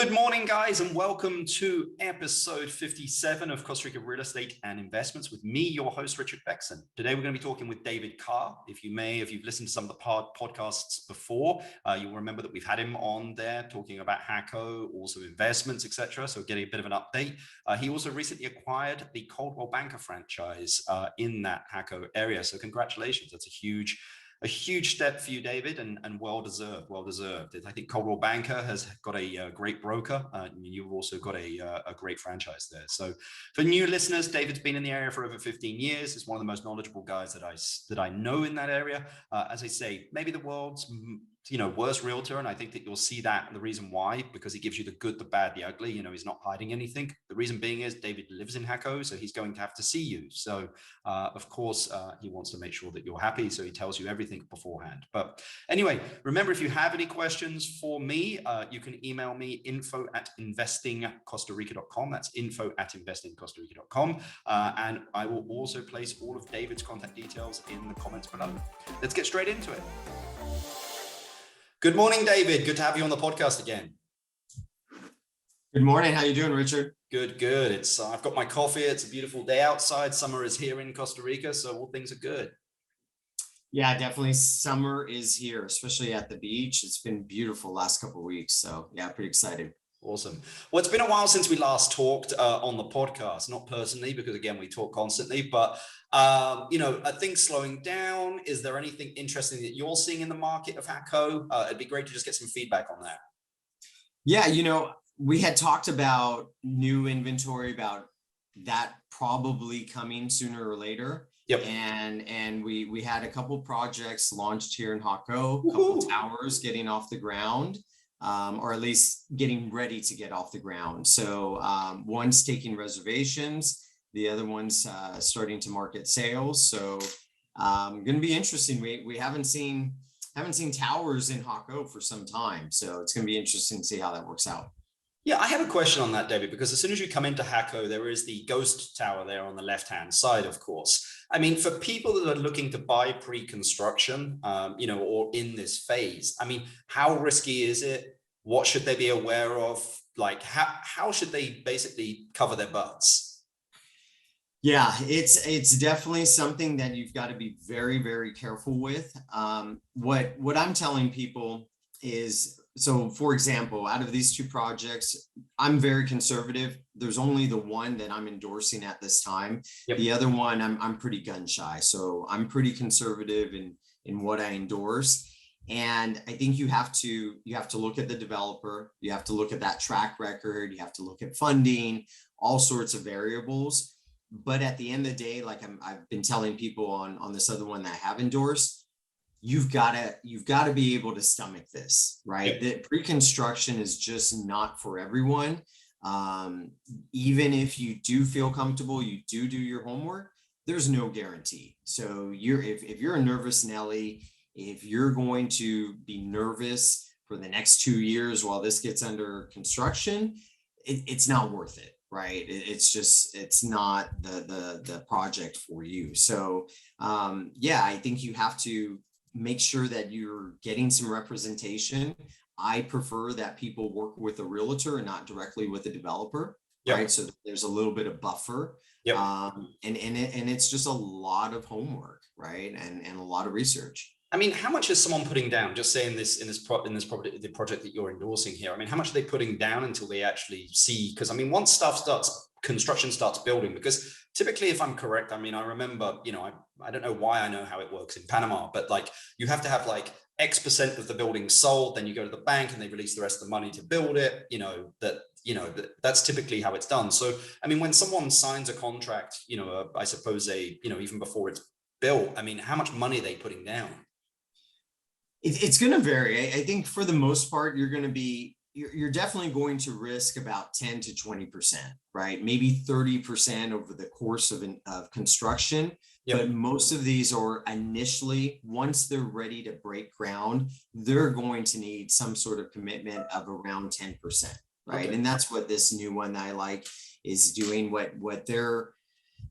Good morning, guys, and welcome to episode 57 of Costa Rica Real Estate and Investments with me, your host, Richard Beckson. Today, we're going to be talking with David Karr. If you've listened to some of the podcasts before, you'll remember that we've had him on there talking about Jaco, also investments, etc. So getting a bit of an update. He also recently acquired the Coldwell banker franchise in that Jaco area. So congratulations. That's a huge step for you, David, and well-deserved. I think Coldwell Banker has got a great broker. You've also got a great franchise there. So for new listeners, David's been in the area for over 15 years. He's one of the most knowledgeable guys that I know in that area. As I say, maybe the world's worst realtor, and I think that you'll see that. The reason why, because he gives you the good, the bad, the ugly. He's not hiding anything. The reason being is David lives in Jaco, so he's going to have to see you. So of course, he wants to make sure that you're happy, so he tells you everything beforehand. But anyway, remember, if you have any questions for me, you can email me info@investingcostarica.com. That's info@investingcostarica.com. And I will also place all of David's contact details in the comments below. Let's get straight into it. Good morning, David. Good to have you on the podcast again. Good morning. How you doing, Richard? Good. I've got my coffee. It's a beautiful day outside. Summer is here in Costa Rica, so all things are good. Yeah, definitely. Summer is here, especially at the beach. It's been beautiful last couple of weeks. So yeah, pretty excited. Awesome. Well, it's been a while since we last talked on the podcast, not personally, because again, we talk constantly, but are things slowing down? Is there anything interesting that you're seeing in the market of Jaco? It'd be great to just get some feedback on that. Yeah, we had talked about new inventory, about that probably coming sooner or later. Yep. And we had a couple projects launched here in Jaco, a couple towers getting off the ground. Or at least getting ready to get off the ground. So one's taking reservations, the other one's starting to market sales. So going to be interesting. We haven't seen towers in Jaco for some time, so it's going to be interesting to see how that works out. Yeah, I have a question on that, David, because as soon as you come into Jaco, there is the ghost tower there on the left-hand side, of course. I mean, for people that are looking to buy pre-construction, or in this phase, I mean, how risky is it? What should they be aware of? Like, how should they basically cover their butts? Yeah, it's definitely something that you've got to be very, very careful with. What I'm telling people is, so for example, out of these two projects, I'm very conservative. There's only the one that I'm endorsing at this time. Yep. The other one, I'm pretty gun shy. So I'm pretty conservative in what I endorse. And I think you have to look at the developer, you have to look at that track record, you have to look at funding, all sorts of variables. But at the end of the day, like I've been telling people on this other one that I have endorsed, you've got to be able to stomach this, right? Yep. That pre-construction is just not for everyone. Even if you do feel comfortable, you do your homework, there's no guarantee. So if you're a nervous Nelly, if you're going to be nervous for the next 2 years while this gets under construction, it's not worth it, right? It's not the project for you. So I think you have to make sure that you're getting some representation. I prefer that people work with a realtor and not directly with a developer, yep. Right? So there's a little bit of buffer. Yep. And it's just a lot of homework, right? And a lot of research. I mean, how much is someone putting down? Just saying this in this property, the project that you're endorsing here. I mean, how much are they putting down until they actually see? Because I mean, once construction starts building, because typically, if I'm correct, I mean, I remember, I don't know why I know how it works in Panama, but like you have to have like X% of the building sold, then you go to the bank and they release the rest of the money to build it. That's typically how it's done. So, I mean, when someone signs a contract, I suppose even before it's built, I mean, how much money are they putting down? It's going to vary. I think for the most part, you're definitely going to risk about 10 to 20%, right? Maybe 30% over the course of construction. Yep. But most of these are initially, once they're ready to break ground, they're going to need some sort of commitment of around 10%, right? Okay. And that's what this new one that I like is doing. The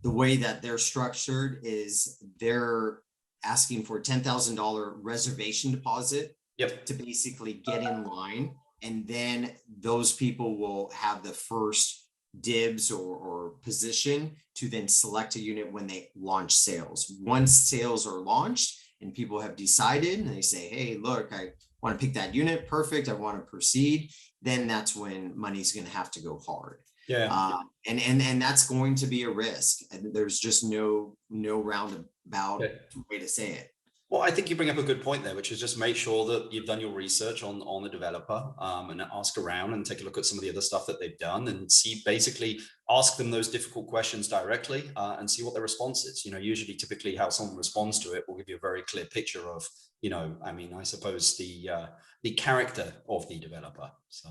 way that they're structured is they're asking for $10,000 reservation deposit, yep. To basically get in line And then those people will have the first dibs or position to then select a unit when they launch sales. Once sales are launched and people have decided and they say, hey, look, I want to pick that unit, perfect, I want to proceed, then that's when money's going to have to go hard. Yeah. And that's going to be a risk. And there's just no roundabout way to say it. Well, I think you bring up a good point there, which is just make sure that you've done your research on the developer, and ask around and take a look at some of the other stuff that they've done, and basically ask them those difficult questions directly, and see what their response is. Usually, typically how someone responds to it will give you a very clear picture of, I suppose the character of the developer. So.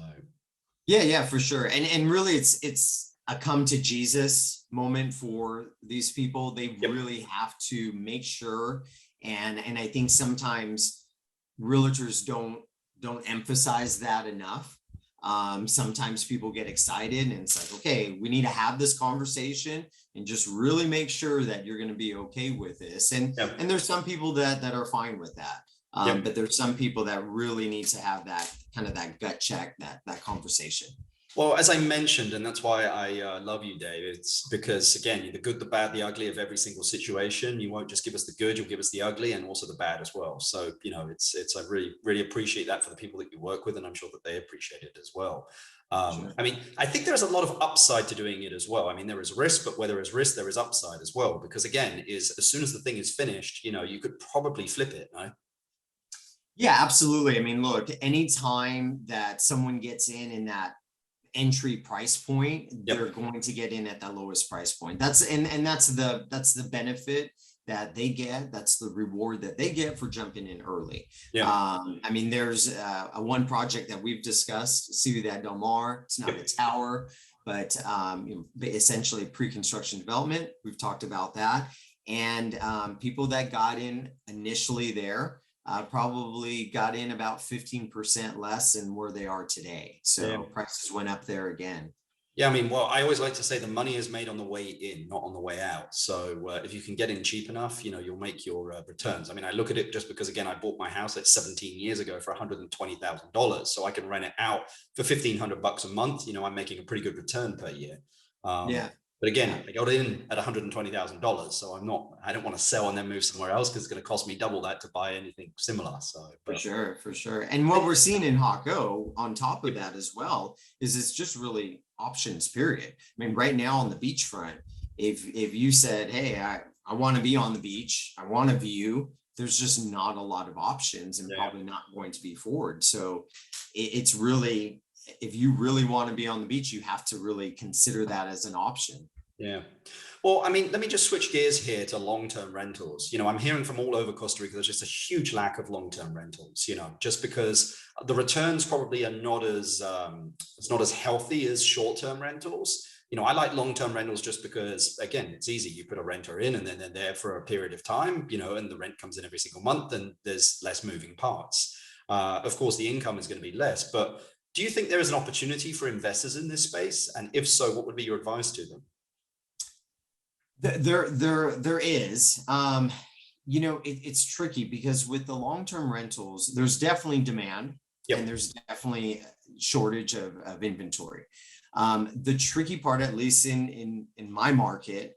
Yeah, for sure. And really it's a come to Jesus moment for these people. They really have to make sure. And I think sometimes realtors don't emphasize that enough. Sometimes people get excited and it's like, okay, we need to have this conversation and just really make sure that you're going to be okay with this. And there's some people that are fine with that. But there's some people that really need to have that kind of that gut check, that conversation. Well, as I mentioned, and that's why I love you, Dave, it's because, again, you're the good, the bad, the ugly of every single situation. You won't just give us the good, you'll give us the ugly and also the bad as well. So, I really, really appreciate that for the people that you work with, and I'm sure that they appreciate it as well. Sure. I think there's a lot of upside to doing it as well. There is risk, but where there is risk, there is upside as well. Because again, as soon as the thing is finished, you could probably flip it, no? Yeah, absolutely. Look, anytime that someone gets in that entry price point, they're going to get in at the lowest price point. That's the benefit that they get. That's the reward that they get for jumping in early. There's a one project that we've discussed, Ciudad Del Mar. It's not a tower, but essentially pre-construction development. We've talked about that. And people that got in initially there probably got in about 15% less than where they are today. So prices went up there again. Yeah, I always like to say the money is made on the way in, not on the way out. So if you can get in cheap enough, you'll make your returns. I look at it just because, again, I bought my house 17 years ago for $120,000. So I can rent it out for $1,500 a month. I'm making a pretty good return per year. But again, I got in at $120,000, so I don't want to sell and then move somewhere else because it's going to cost me double that to buy anything similar. So for sure. And what we're seeing in Jaco on top of that as well is it's just really options, period. Right now on the beachfront, if you said, hey, I want to be on the beach, I want a view, there's just not a lot of options and probably not going to be forward. So it's really, if you really want to be on the beach, you have to really consider that as an option. Yeah. Well, let me just switch gears here to long-term rentals. I'm hearing from all over Costa Rica, there's just a huge lack of long-term rentals, just because the returns probably are not as healthy as short-term rentals. I like long-term rentals just because, again, it's easy. You put a renter in and then they're there for a period of time, and the rent comes in every single month and there's less moving parts. Of course, the income is going to be less, but do you think there is an opportunity for investors in this space? And if so, what would be your advice to them? There is. It's tricky because with the long-term rentals, there's definitely demand and there's definitely shortage of inventory. The tricky part, at least in my market,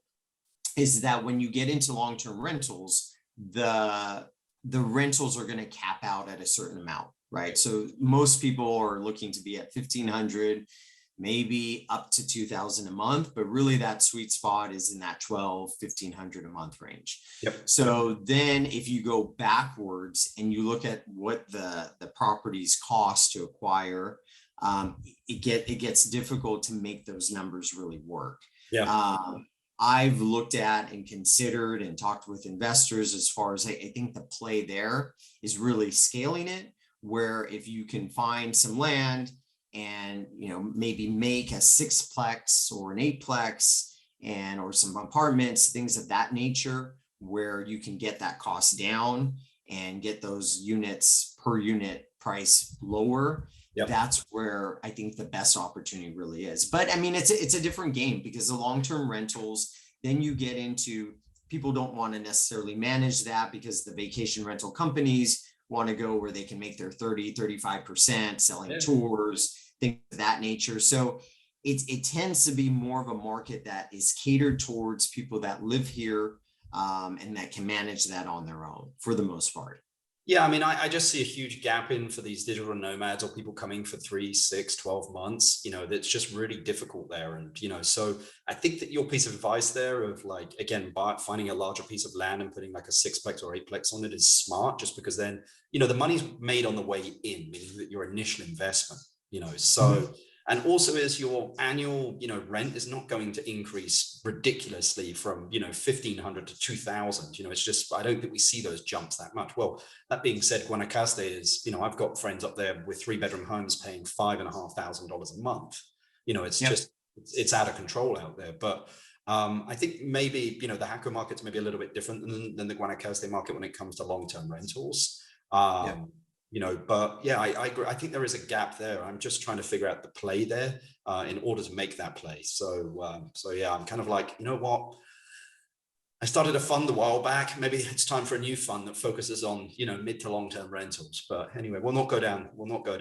is that when you get into long-term rentals, the rentals are going to cap out at a certain amount, right? So most people are looking to be at 1,500, maybe up to 2,000 a month, but really that sweet spot is in that 1,500 a month range. So then if you go backwards and you look at what the properties cost to acquire, it gets difficult to make those numbers really work. I've looked at and considered and talked with investors as far as I think the play there is really scaling it, where if you can find some land and maybe make a 6-plex or an 8-plex or some apartments, things of that nature, where you can get that cost down and get those units per unit price lower. That's where I think the best opportunity really is. But it's a different game because the long-term rentals, then you get into, people don't want to necessarily manage that because the vacation rental companies want to go where they can make their 35% selling Yeah. tours, things of that nature. So it tends to be more of a market that is catered towards people that live here and that can manage that on their own for the most part. Yeah, I mean, I just see a huge gap in for these digital nomads or people coming for 3, 6, 12 months, that's just really difficult there. And, so I think that your piece of advice there of like, again, finding a larger piece of land and putting like a 6-plex or 8-plex on it is smart, just because then, the money's made on the way in, meaning that your initial investment, so, and also is your annual, rent is not going to increase ridiculously from, 1,500 to 2,000. It's just, I don't think we see those jumps that much. Well, that being said, Guanacaste is, I've got friends up there with 3-bedroom homes paying $5,500 a month. It's just, it's out of control out there. But I think maybe, the Jaco market's maybe a little bit different than the Guanacaste market when it comes to long-term rentals. But yeah, I agree. I think there is a gap there. I'm just trying to figure out the play there in order to make that play. So yeah, I'm kind of like, you know what? I started a fund a while back. Maybe it's time for a new fund that focuses on, mid to long-term rentals. But anyway, we'll not go down.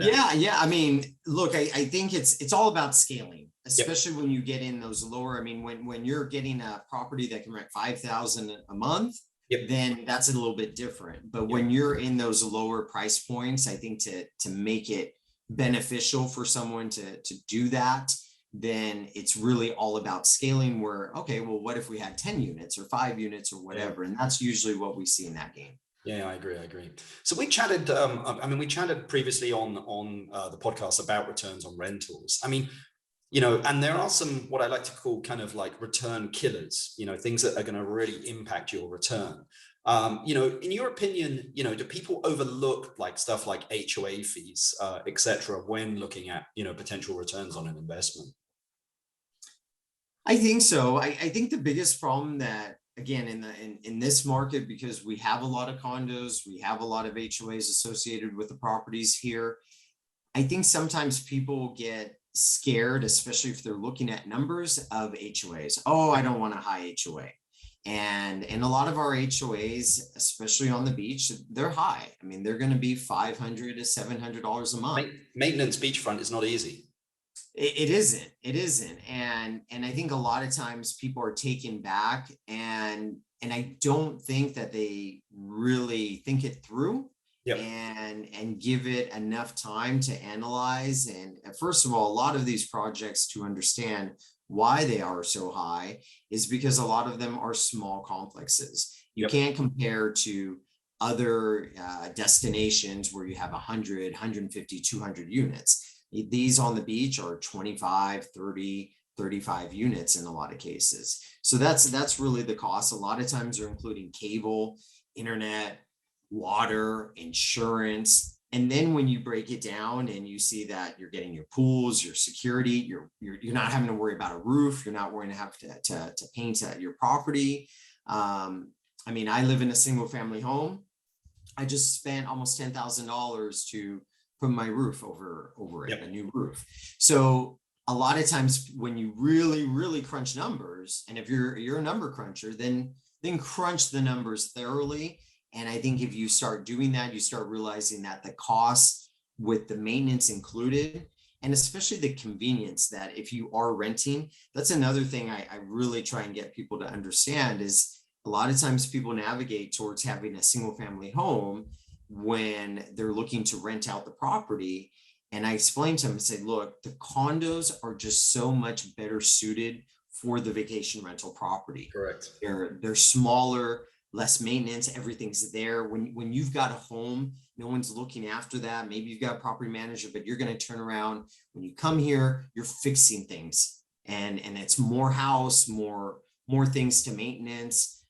Yeah. I mean, look, I think it's all about scaling, especially when you get in those lower. I mean, when you're getting a property that can rent 5,000 a month, then that's a little bit different. But when you're in those lower price points, I think to make it beneficial for someone to do that, then it's really all about scaling where, okay, well, what if we had 10 units or 5 units or whatever? And that's usually what we see in that game. Yeah, I agree. So we chatted, we chatted previously on the podcast about returns on rentals. I mean, and there are some, what I like to call kind of like return killers, things that are going to really impact your return. In your opinion, do people overlook like stuff like HOA fees, et cetera, when looking at, potential returns on an investment? I think so. I think the biggest problem that, again, in this market, because we have a lot of condos, we have a lot of HOAs associated with the properties here. I think sometimes people get scared, especially if they're looking at numbers of HOAs. Oh, I don't want a high HOA. And a lot of our HOAs, especially on the beach, they're high. I mean, they're going to be $500 to $700 a month. Maintenance beachfront is not easy. It isn't. And I think a lot of times people are taken back, and I don't think that they really think it through. And give it enough time to analyze. And first of all, a lot of these projects, to understand why they are so high, is because a lot of them are small complexes. You can't compare to other destinations where you have 100, 150, 200 units. These on the beach are 25, 30, 35 units in a lot of cases. So that's really the cost. A lot of times they're including cable, internet, water, insurance. And then when you break it down and you see that you're getting your pools, your security, you're not having to worry about a roof, you're not worrying to have to paint your property. I mean, I live in a single family home. I just spent almost $10,000 to put my roof over it, a new roof. So a lot of times when you really, really crunch numbers, and if you're a number cruncher, then crunch the numbers thoroughly. And I think if you start doing that, you start realizing that the costs with the maintenance included, and especially the convenience that if you are renting, that's another thing I really try and get people to understand is a lot of times people navigate towards having a single family home when they're looking to rent out the property. And I explain to them and say, look, the condos are just so much better suited for the vacation rental property. Correct. They're smaller, less maintenance, everything's there. When you've got a home, no one's looking after that. Maybe you've got a property manager, but you're going to turn around. When you come here, you're fixing things, and it's more house, more things to maintenance.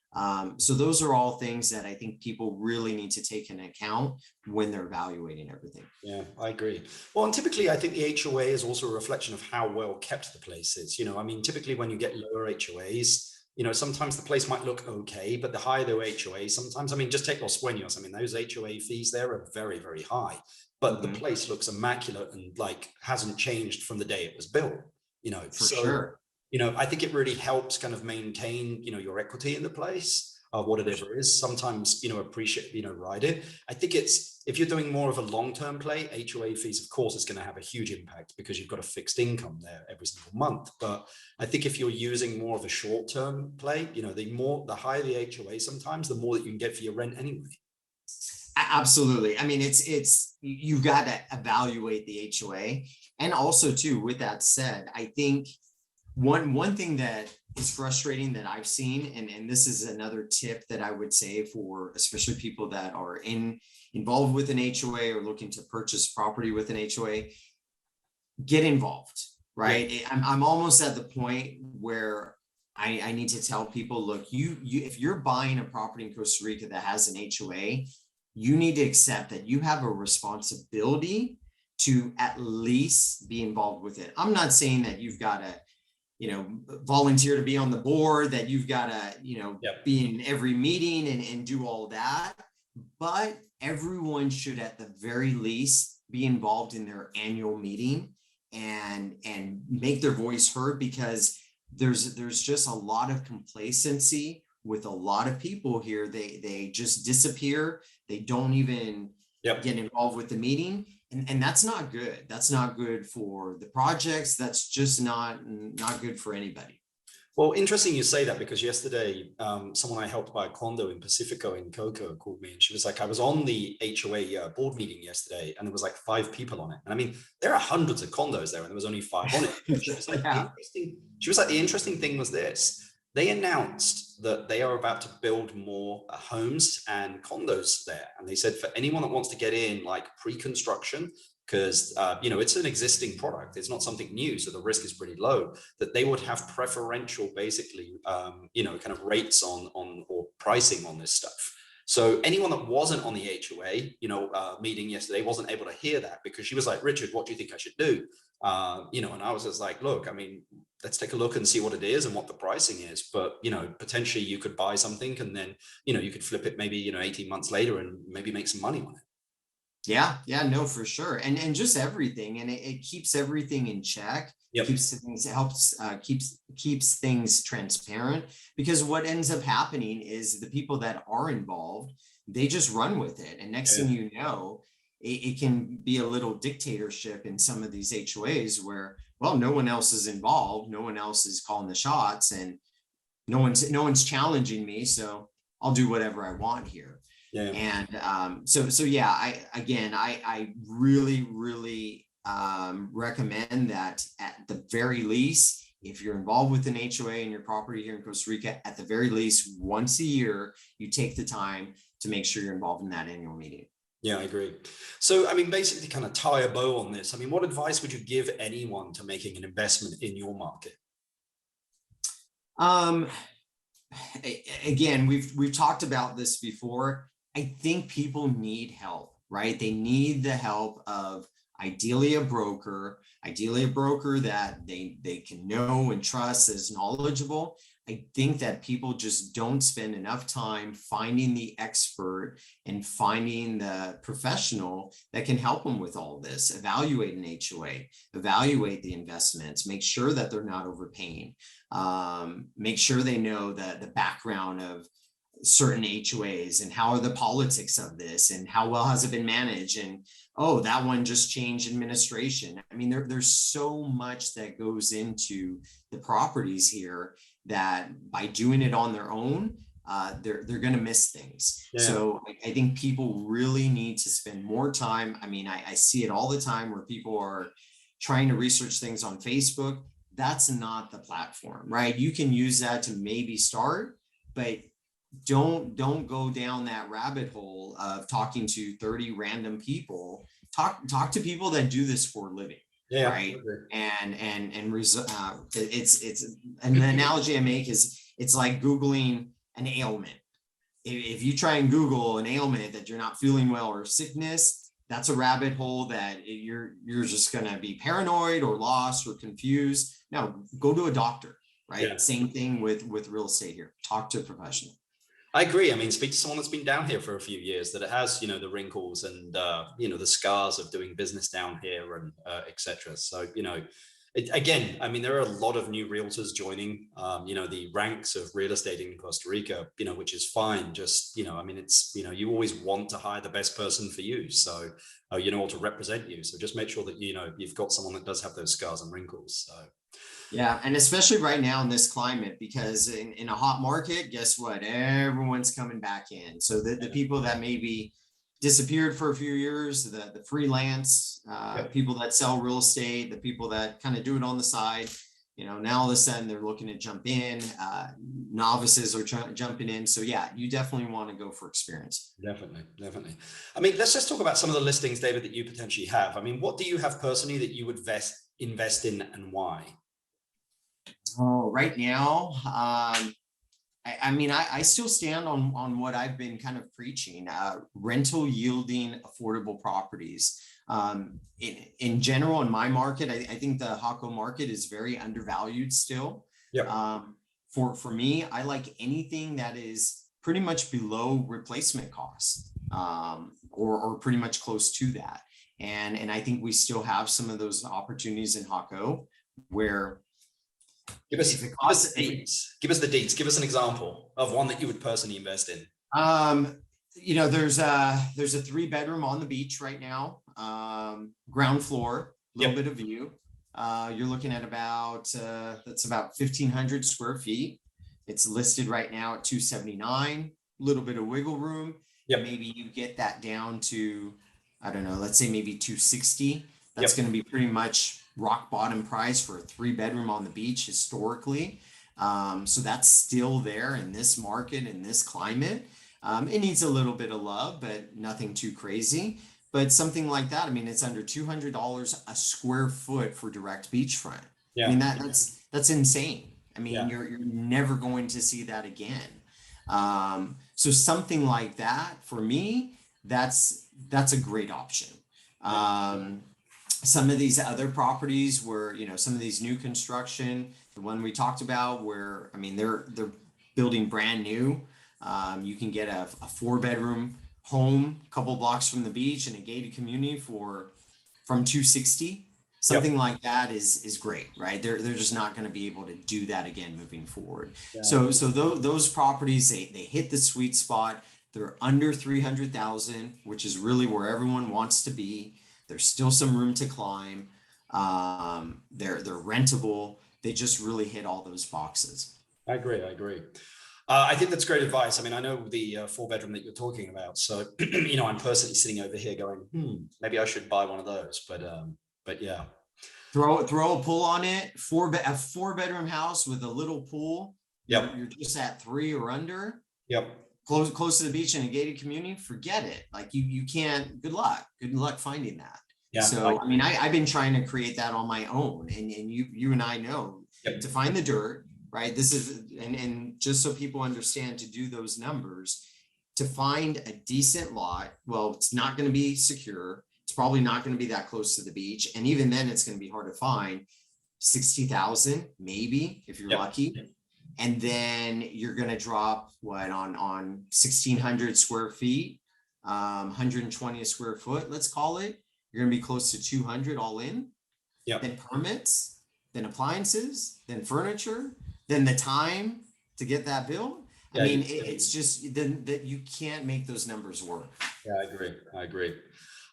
So those are all things that I think people really need to take into account when they're evaluating everything. Yeah, I agree. Well, and typically I think the HOA is also a reflection of how well kept the place is. I mean, typically when you get lower HOAs, sometimes the place might look okay, but the higher the HOA, sometimes, I mean, just take Los Sueños. I mean, those HOA fees there are very, very high, but the place looks immaculate and like hasn't changed from the day it was built, For sure. I think it really helps kind of maintain, your equity in the place. whatever it is. Sometimes, appreciate, ride it. I think if you're doing more of a long-term play, HOA fees, of course, is going to have a huge impact because you've got a fixed income there every single month. But I think if you're using more of a short-term play, the higher the HOA, sometimes the more that you can get for your rent anyway. Absolutely. I mean, you've got to evaluate the HOA. And also too, with that said, I think one thing that is frustrating that I've seen, and this is another tip that I would say for especially people that are involved with an HOA or looking to purchase property with an HOA, get involved, right? Yeah. I'm almost at the point where I need to tell people, look, you if you're buying a property in Costa Rica that has an HOA, you need to accept that you have a responsibility to at least be involved with it. I'm not saying that you've got to, volunteer to be on the board, that you've got to, yep, be in every meeting and do all that. But everyone should at the very least be involved in their annual meeting and make their voice heard, because there's just a lot of complacency with a lot of people here. They just disappear. They don't even, yep, get involved with the meeting. And that's not good. That's not good for the projects. That's just not good for anybody. Well, interesting you say that, because yesterday, someone I helped buy a condo in Pacifico in Coco called me, and she was like, I was on the HOA board meeting yesterday, and there was like 5 people on it. And I mean, there are hundreds of condos there, and there was only 5 on it. She was like, yeah, the interesting thing was this. They announced that they are about to build more homes and condos there. And they said for anyone that wants to get in like pre-construction, because it's an existing product, it's not something new, so the risk is pretty low, that they would have preferential basically kind of rates on or pricing on this stuff. So anyone that wasn't on the HOA meeting yesterday wasn't able to hear that, because she was like, Richard, what do you think I should do? And I was just like, look, I mean, let's take a look and see what it is and what the pricing is. But, potentially you could buy something and then, you could flip it maybe, 18 months later and maybe make some money on it. Yeah, no, for sure. And just everything. And it keeps everything in check. Yep. Keeps things transparent, because what ends up happening is the people that are involved, they just run with it. And next thing you know, it can be a little dictatorship in some of these HOAs where, well, no one else is involved, no one else is calling the shots, and no one's challenging me, so I'll do whatever I want here. Yeah. And so yeah, I really recommend that at the very least, if you're involved with an HOA in your property here in Costa Rica, at the very least once a year, you take the time to make sure you're involved in that annual meeting. Yeah, I agree. So, I mean, basically kind of tie a bow on this. I mean, what advice would you give anyone to making an investment in your market? Again, we've talked about this before. I think people need help, right? They need the help of ideally a broker that they can know and trust, is knowledgeable. I think that people just don't spend enough time finding the expert and finding the professional that can help them with all this. Evaluate an HOA, evaluate the investments, make sure that they're not overpaying, make sure they know the background of certain HOAs and how are the politics of this and how well has it been managed, and oh, that one just changed administration. I mean, there's so much that goes into the properties here that by doing it on their own, they're going to miss things. Yeah. So I think people really need to spend more time. I mean, I see it all the time where people are trying to research things on Facebook. That's not the platform, right? You can use that to maybe start, but don't go down that rabbit hole of talking to 30 random people. Talk to people that do this for a living. Yeah, right. And it's an analogy I make is it's like Googling an ailment. If you try and Google an ailment that you're not feeling well or sickness, that's a rabbit hole that you're just going to be paranoid or lost or confused. No, go to a doctor, right? Yeah. Same thing with real estate here. Talk to a professional. I agree. I mean, speak to someone that's been down here for a few years, that it has, the wrinkles and, the scars of doing business down here and et cetera. So, Again, I mean, there are a lot of new realtors joining, the ranks of real estate in Costa Rica, which is fine. Just, I mean, it's, you always want to hire the best person for you. So, or to represent you. So just make sure that, you've got someone that does have those scars and wrinkles. So. Yeah. And especially right now in this climate, because in a hot market, guess what? Everyone's coming back in. So the people that maybe disappeared for a few years, the freelance people that sell real estate, the people that kind of do it on the side, now all of a sudden they're looking to jump in. Novices are jumping in. So yeah, you definitely want to go for experience. Definitely. I mean, let's just talk about some of the listings, David, that you potentially have. I mean, what do you have personally that you would invest in, and why? Oh, right now, I mean, I still stand on what I've been kind of preaching, rental yielding affordable properties. In general, in my market, I think the Jaco market is very undervalued still. Yeah. For me, I like anything that is pretty much below replacement cost, or pretty much close to that. And I think we still have some of those opportunities in Jaco where Give us the deets. Give us an example of one that you would personally invest in. There's a 3-bedroom on the beach right now, ground floor, a little bit of view. You're looking at that's about 1,500 square feet. It's listed right now at 279, a little bit of wiggle room. Yep. Maybe you get that down to, I don't know, let's say maybe 260. That's going to be pretty much rock bottom price for a 3-bedroom on the beach historically. So that's still there in this market, in this climate. It needs a little bit of love, but nothing too crazy. But something like that, I mean, it's under $200 a square foot for direct beachfront. Yeah. I mean, that's insane. I mean, you're never going to see that again. So something like that, for me, that's a great option. Some of these other properties where, some of these new construction, the one we talked about where, I mean, they're building brand new. You can get a 4-bedroom home, a couple blocks from the beach in a gated community from 260. Something like that is great, right? They're just not going to be able to do that again moving forward. Yeah. So those properties, they hit the sweet spot. They're under 300,000, which is really where everyone wants to be. There's still some room to climb. They're rentable. They just really hit all those boxes. I agree. I think that's great advice. I mean, I know the 4-bedroom that you're talking about. So, I'm personally sitting over here going, maybe I should buy one of those. But yeah. Throw a pool on it. A 4-bedroom house with a little pool. Yep. You're just at 3 or under. Yep. Close to the beach in a gated community. Forget it. Like you can't. Good luck finding that. Yeah. So I mean, I've been trying to create that on my own, and you and I know to find the dirt. Right. This is, and just so people understand, to do those numbers, to find a decent lot. Well, it's not going to be secure. It's probably not going to be that close to the beach. And even then it's going to be hard to find. 60,000, maybe, if you're lucky. And then you're going to drop on 1,600 square feet, 120 a square foot, let's call it. You're going to be close to 200 all in. Yeah. Then permits, then appliances, then furniture, then the time to get that built. I mean, it's just then that you can't make those numbers work. Yeah, I agree.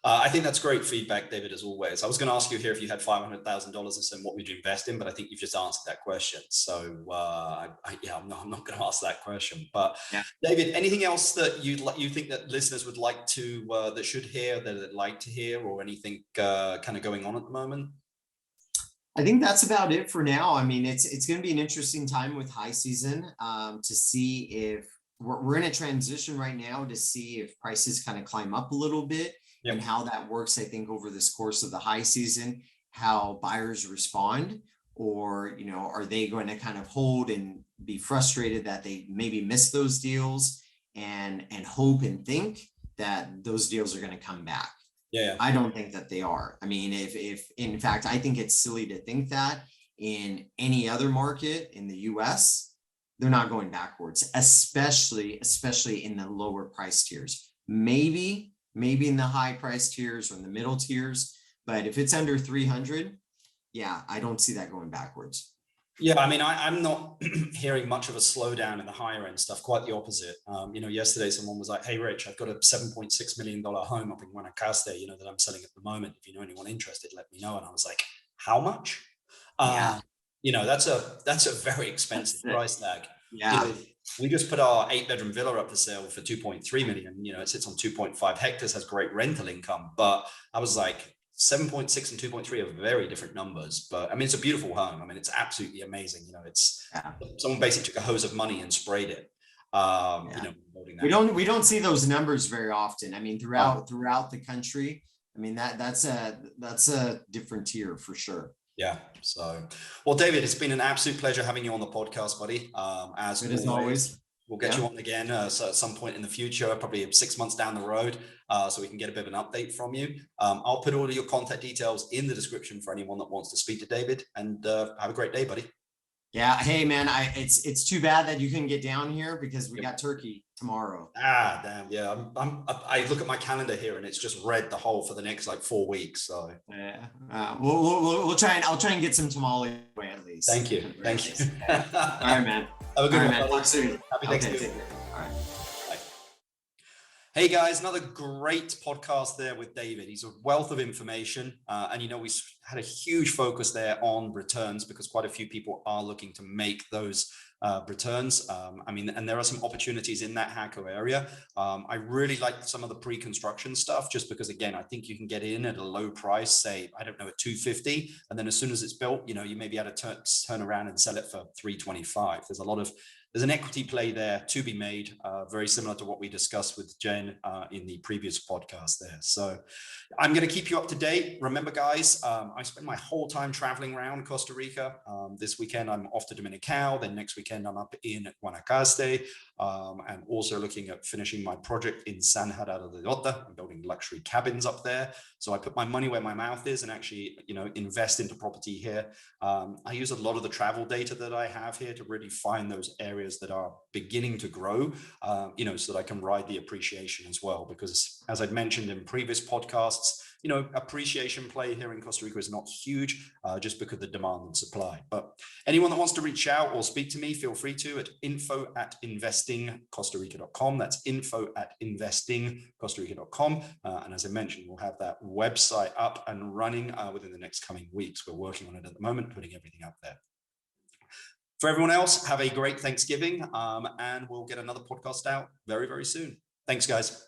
I think that's great feedback, David, as always. I was going to ask you here if you had $500,000 and said, what would you invest in? But I think you've just answered that question. So I'm not going to ask that question. But David, anything else that you think that listeners would like to, that should hear, that they'd like to hear, or anything kind of going on at the moment? I think that's about it for now. I mean, it's going to be an interesting time with high season to see if we're in a transition right now to see if prices kind of climb up a little bit. Yep. And how that works, I think, over this course of the high season, how buyers respond, or, are they going to kind of hold and be frustrated that they maybe miss those deals and hope and think that those deals are going to come back. Yeah. I don't think that they are. I mean, if in fact, I think it's silly to think that in any other market in the US, they're not going backwards, especially in the lower price tiers. Maybe in the high price tiers or in the middle tiers, but if it's under 300, yeah, I don't see that going backwards. Yeah, I mean, I'm not hearing much of a slowdown in the higher end stuff. Quite the opposite. Yesterday someone was like, "Hey, Rich, I've got a $7.6 million home up in Guanacaste, that I'm selling at the moment. If you know anyone interested, let me know." And I was like, "How much?" Yeah. That's a very expensive price tag. Yeah. We just put our 8-bedroom villa up for sale for 2.3 million. It sits on 2.5 hectares, has great rental income. But I was like, 7.6 and 2.3 are very different numbers. But I mean, it's a beautiful home. I mean, it's absolutely amazing. It's someone basically took a hose of money and sprayed it. We don't see those numbers very often. I mean, throughout the country. I mean, that's a different tier for sure. Yeah. So, well, David, it's been an absolute pleasure having you on the podcast, buddy. As always, we'll get you on again so at some point in the future, probably 6 months down the road, so we can get a bit of an update from you. I'll put all of your contact details in the description for anyone that wants to speak to David. And have a great day, buddy. Yeah. Hey, man, it's too bad that you couldn't get down here because we got turkey tomorrow. Damn. Yeah. I look at my calendar here and it's just red the whole for the next like 4 weeks. So yeah, we'll try and I'll try and get some tamale at least. Thank you. All right, man. Have a good one. Talk soon. Happy Thanksgiving. All right. Bye. Hey guys, another great podcast there with David. He's a wealth of information. And we had a huge focus there on returns because quite a few people are looking to make those returns. And there are some opportunities in that Jaco area. I really like some of the pre-construction stuff just because, again, I think you can get in at a low price, say, I don't know, at 250. And then as soon as it's built, you may be able to turn around and sell it for 325. There's an equity play there to be made, very similar to what we discussed with Jen in the previous podcast there. So I'm going to keep you up to date. Remember, guys, I spend my whole time traveling around Costa Rica. This weekend, I'm off to Dominicao. Then next weekend, I'm up in Guanacaste. And also looking at finishing my project in San Gerardo de Dota. I'm building luxury cabins up there. So I put my money where my mouth is and actually, invest into property here. I use a lot of the travel data that I have here to really find those areas that are beginning to grow, so that I can ride the appreciation as well. Because as I'd mentioned in previous podcasts, appreciation play here in Costa Rica is not huge just because of the demand and supply. But anyone that wants to reach out or speak to me, feel free to at info@investingcostarica.com. That's info@investingcostarica.com. And as I mentioned, we'll have that website up and running within the next coming weeks. We're working on it at the moment, putting everything up there. For everyone else, have a great Thanksgiving, and we'll get another podcast out very, very soon. Thanks, guys.